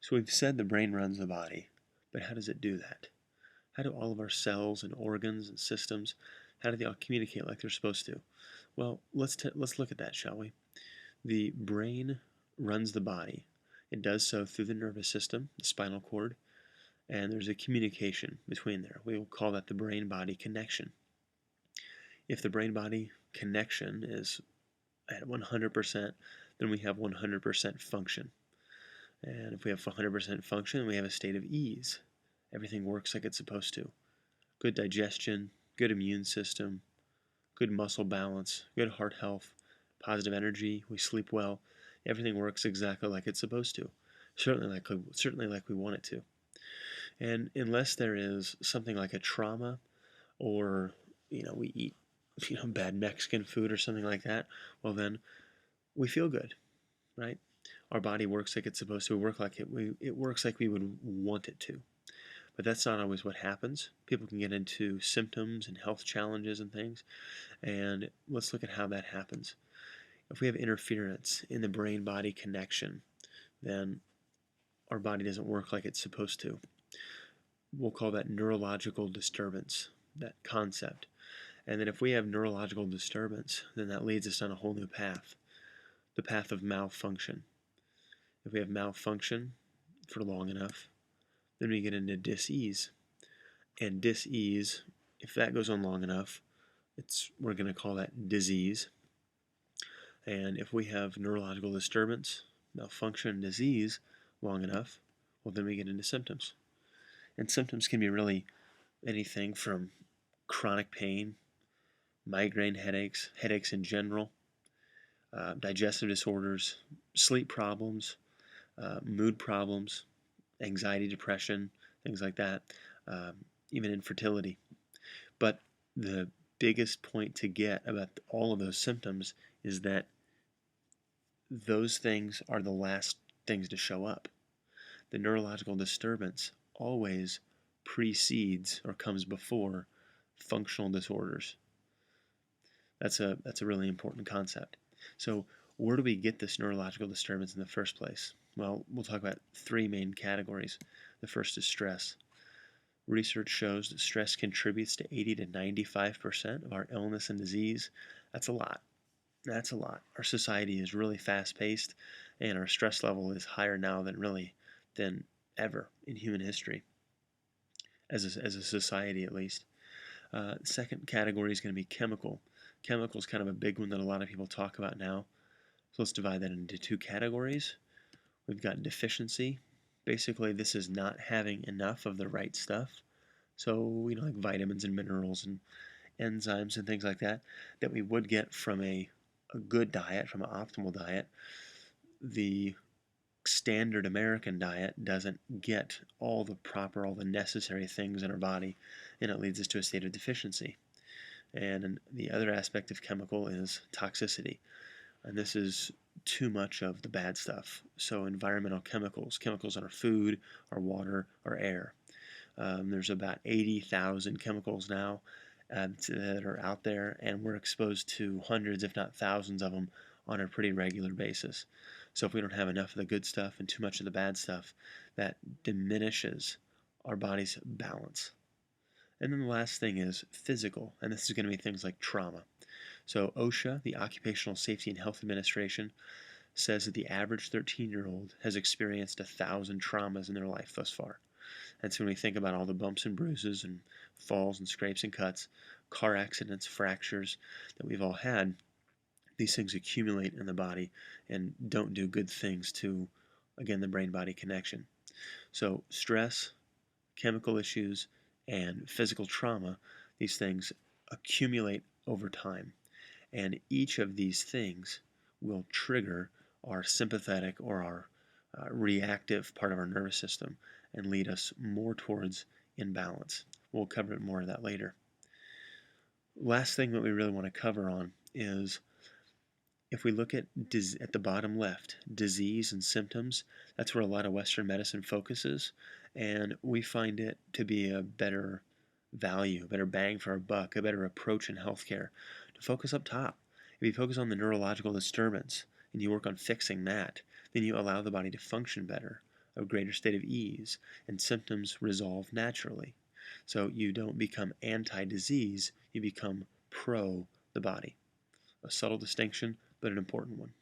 So we've said the brain runs the body, but how does it do that? How do all of our cells and organs and systems, how do they all communicate like they're supposed to? Well, let's look at that, shall we? The brain runs the body. It does so through the nervous system, the spinal cord, and there's a communication between there. We will call that the brain-body connection. If the brain-body connection is at 100%, then we have 100% function. And if we have 100% function, we have a state of ease. Everything works like it's supposed to. Good digestion, good immune system, good muscle balance, good heart health, positive energy, we sleep well. Everything works exactly like it's supposed to. Certainly like we want it to. And unless there is something like a trauma, or we eat bad Mexican food or something like that, well then we feel good, right? Our body works like it's supposed to. It works like we would want it to. But that's not always what happens. People can get into symptoms and health challenges and things, and let's look at how that happens. If we have interference in the brain-body connection, then our body doesn't work like it's supposed to. We'll call that neurological disturbance, that concept. And then if we have neurological disturbance, then that leads us on a whole new path, the path of malfunction. If we have malfunction for long enough, then we get into dis-ease. And dis-ease, if that goes on long enough, we're going to call that disease. And if we have neurological disturbance, malfunction, disease long enough, well, then we get into symptoms. And symptoms can be really anything from chronic pain, migraine headaches, headaches in general, digestive disorders, sleep problems, mood problems, anxiety, depression, things like that, even infertility. But the biggest point to get about all of those symptoms is that those things are the last things to show up. The neurological disturbance always precedes or comes before functional disorders. That's a really important concept. So where do we get this neurological disturbance in the first place? Well, we'll talk about three main categories. The first is stress. Research shows that stress contributes to 80 to 95% of our illness and disease. That's a lot. That's a lot. Our society is really fast-paced, and our stress level is higher now than ever in human history, as a society at least. Second category is going to be chemical. Chemical is kind of a big one that a lot of people talk about now. So let's divide that into two categories. We've got deficiency. Basically, this is not having enough of the right stuff. So, like vitamins and minerals and enzymes and things like that we would get from a good diet, from an optimal diet. The standard American diet doesn't get all the necessary things in our body, and it leads us to a state of deficiency. And the other aspect of chemical is toxicity. And this is too much of the bad stuff. So environmental chemicals in our food, our water, our air. There's about 80,000 chemicals now that are out there, and we're exposed to hundreds, if not thousands of them on a pretty regular basis. So if we don't have enough of the good stuff and too much of the bad stuff, that diminishes our body's balance. And then the last thing is physical, and this is going to be things like trauma. So OSHA, the Occupational Safety and Health Administration, says that the average 13-year-old has experienced 1,000 traumas in their life thus far. And so when we think about all the bumps and bruises and falls and scrapes and cuts, car accidents, fractures that we've all had, these things accumulate in the body and don't do good things to, again, the brain-body connection. So stress, chemical issues, and physical trauma, these things accumulate over time. And each of these things will trigger our sympathetic or our reactive part of our nervous system and lead us more towards imbalance. We'll cover more of that later. Last thing that we really want to cover on is, if we look at the bottom left, disease and symptoms, that's where a lot of Western medicine focuses, and we find it to be a better value, a better bang for our buck, a better approach in healthcare to focus up top. If you focus on the neurological disturbance and you work on fixing that, then you allow the body to function better. a greater state of ease, and symptoms resolve naturally. So you don't become anti-disease, you become pro the body. A subtle distinction, but an important one.